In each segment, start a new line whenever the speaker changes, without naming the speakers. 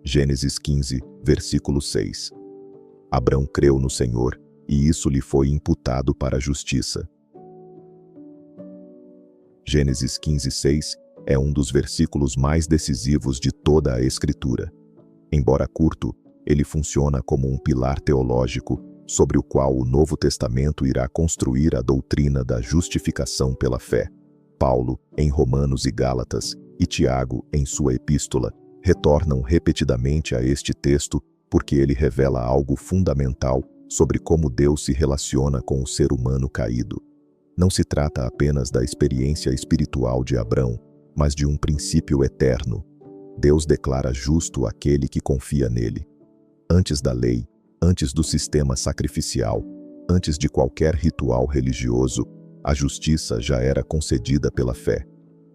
Gênesis 15, versículo 6. Abrão creu no Senhor, e isso lhe foi imputado para a justiça. Gênesis 15, 6 é um dos versículos mais decisivos de toda a Escritura. Embora curto, ele funciona como um pilar teológico sobre o qual o Novo Testamento irá construir a doutrina da justificação pela fé. Paulo, em Romanos e Gálatas, e Tiago, em sua epístola, retornam repetidamente a este texto porque ele revela algo fundamental sobre como Deus se relaciona com o ser humano caído. Não se trata apenas da experiência espiritual de Abrão, mas de um princípio eterno. Deus declara justo aquele que confia nele. Antes da lei, antes do sistema sacrificial, antes de qualquer ritual religioso, a justiça já era concedida pela fé.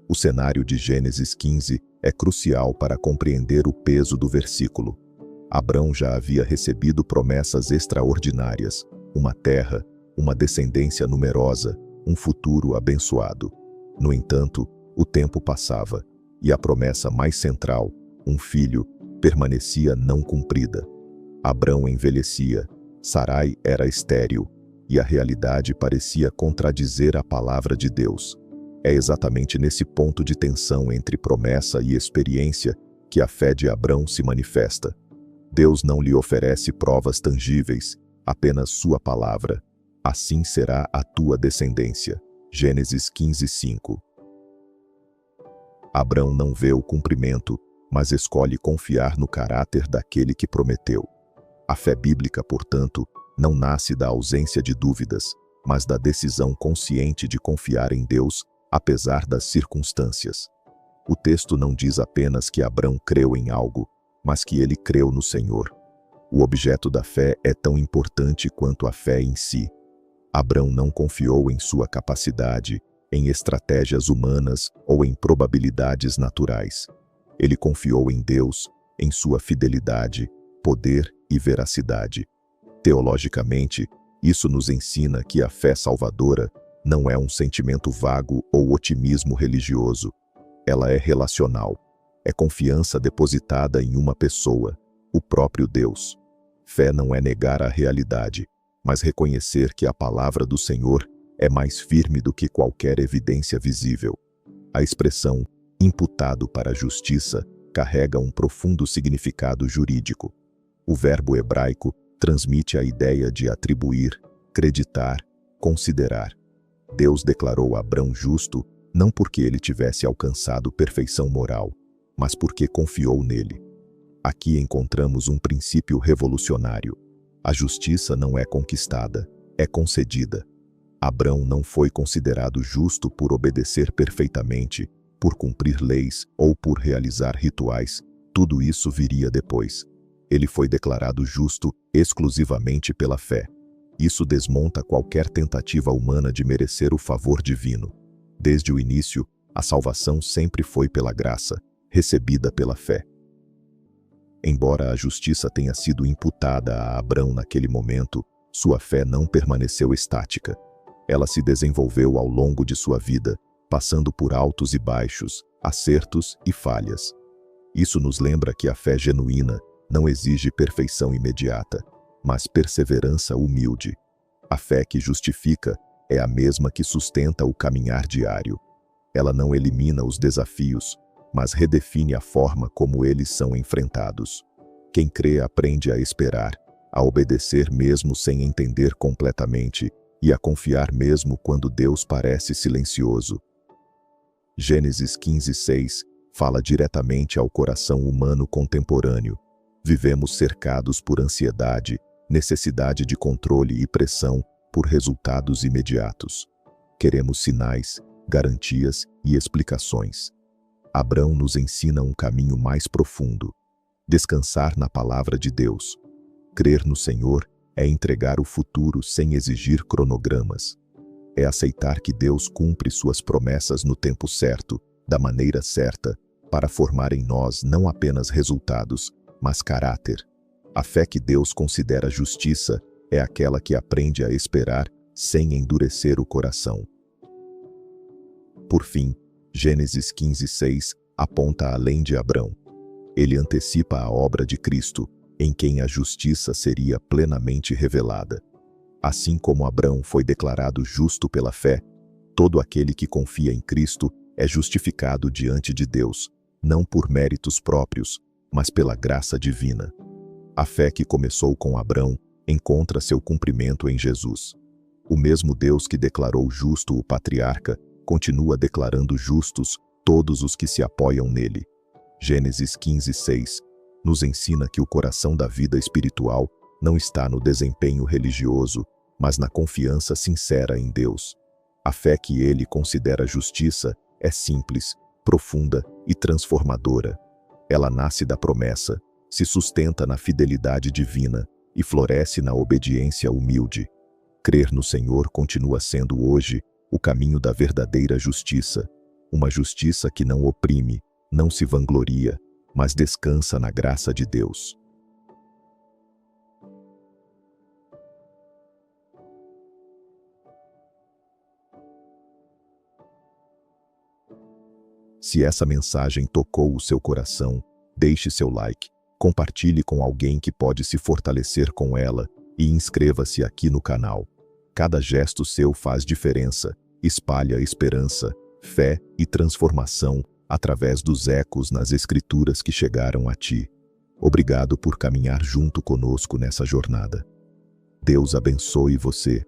O cenário de Gênesis 15 é crucial para compreender o peso do versículo. Abrão já havia recebido promessas extraordinárias, uma terra, uma descendência numerosa, um futuro abençoado. No entanto, o tempo passava, e a promessa mais central, um filho, permanecia não cumprida. Abrão envelhecia, Sarai era estéril, e a realidade parecia contradizer a palavra de Deus. É exatamente nesse ponto de tensão entre promessa e experiência que a fé de Abrão se manifesta. Deus não lhe oferece provas tangíveis, apenas sua palavra. Assim será a tua descendência. Gênesis 15, 5. Abrão não vê o cumprimento, mas escolhe confiar no caráter daquele que prometeu. A fé bíblica, portanto, não nasce da ausência de dúvidas, mas da decisão consciente de confiar em Deus, apesar das circunstâncias. O texto não diz apenas que Abrão creu em algo, mas que ele creu no Senhor. O objeto da fé é tão importante quanto a fé em si. Abrão não confiou em sua capacidade, em estratégias humanas ou em probabilidades naturais. Ele confiou em Deus, em sua fidelidade, poder e veracidade. Teologicamente, isso nos ensina que a fé salvadora não é um sentimento vago ou otimismo religioso. Ela é relacional. É confiança depositada em uma pessoa, o próprio Deus. Fé não é negar a realidade, mas reconhecer que a palavra do Senhor é mais firme do que qualquer evidência visível. A expressão imputado para a justiça carrega um profundo significado jurídico. O verbo hebraico transmite a ideia de atribuir, creditar, considerar. Deus declarou Abrão justo não porque ele tivesse alcançado perfeição moral, mas porque confiou nele. Aqui encontramos um princípio revolucionário. A justiça não é conquistada, é concedida. Abrão não foi considerado justo por obedecer perfeitamente, por cumprir leis ou por realizar rituais. Tudo isso viria depois. Ele foi declarado justo exclusivamente pela fé. Isso desmonta qualquer tentativa humana de merecer o favor divino. Desde o início, a salvação sempre foi pela graça, recebida pela fé. Embora a justiça tenha sido imputada a Abrão naquele momento, sua fé não permaneceu estática. Ela se desenvolveu ao longo de sua vida, passando por altos e baixos, acertos e falhas. Isso nos lembra que a fé genuína não exige perfeição imediata, mas perseverança humilde. A fé que justifica é a mesma que sustenta o caminhar diário. Ela não elimina os desafios, mas redefine a forma como eles são enfrentados. Quem crê aprende a esperar, a obedecer mesmo sem entender completamente e a confiar mesmo quando Deus parece silencioso. Gênesis 15, 6 fala diretamente ao coração humano contemporâneo. Vivemos cercados por ansiedade, necessidade de controle e pressão por resultados imediatos. Queremos sinais, garantias e explicações. Abrão nos ensina um caminho mais profundo. Descansar na palavra de Deus. Crer no Senhor é entregar o futuro sem exigir cronogramas. É aceitar que Deus cumpre suas promessas no tempo certo, da maneira certa, para formar em nós não apenas resultados, mas caráter. A fé que Deus considera justiça é aquela que aprende a esperar sem endurecer o coração. Por fim, Gênesis 15, 6 aponta além de Abrão. Ele antecipa a obra de Cristo, em quem a justiça seria plenamente revelada. Assim como Abrão foi declarado justo pela fé, todo aquele que confia em Cristo é justificado diante de Deus, não por méritos próprios, mas pela graça divina. A fé que começou com Abrão encontra seu cumprimento em Jesus. O mesmo Deus que declarou justo o patriarca continua declarando justos todos os que se apoiam nele. Gênesis 15:6 nos ensina que o coração da vida espiritual não está no desempenho religioso, mas na confiança sincera em Deus. A fé que ele considera justiça é simples, profunda e transformadora. Ela nasce da promessa, se sustenta na fidelidade divina e floresce na obediência humilde. Crer no Senhor continua sendo hoje o caminho da verdadeira justiça, uma justiça que não oprime, não se vangloria, mas descansa na graça de Deus. Se essa mensagem tocou o seu coração, deixe seu like, compartilhe com alguém que pode se fortalecer com ela e inscreva-se aqui no canal. Cada gesto seu faz diferença, espalha esperança, fé e transformação através dos ecos nas escrituras que chegaram a ti. Obrigado por caminhar junto conosco nessa jornada. Deus abençoe você.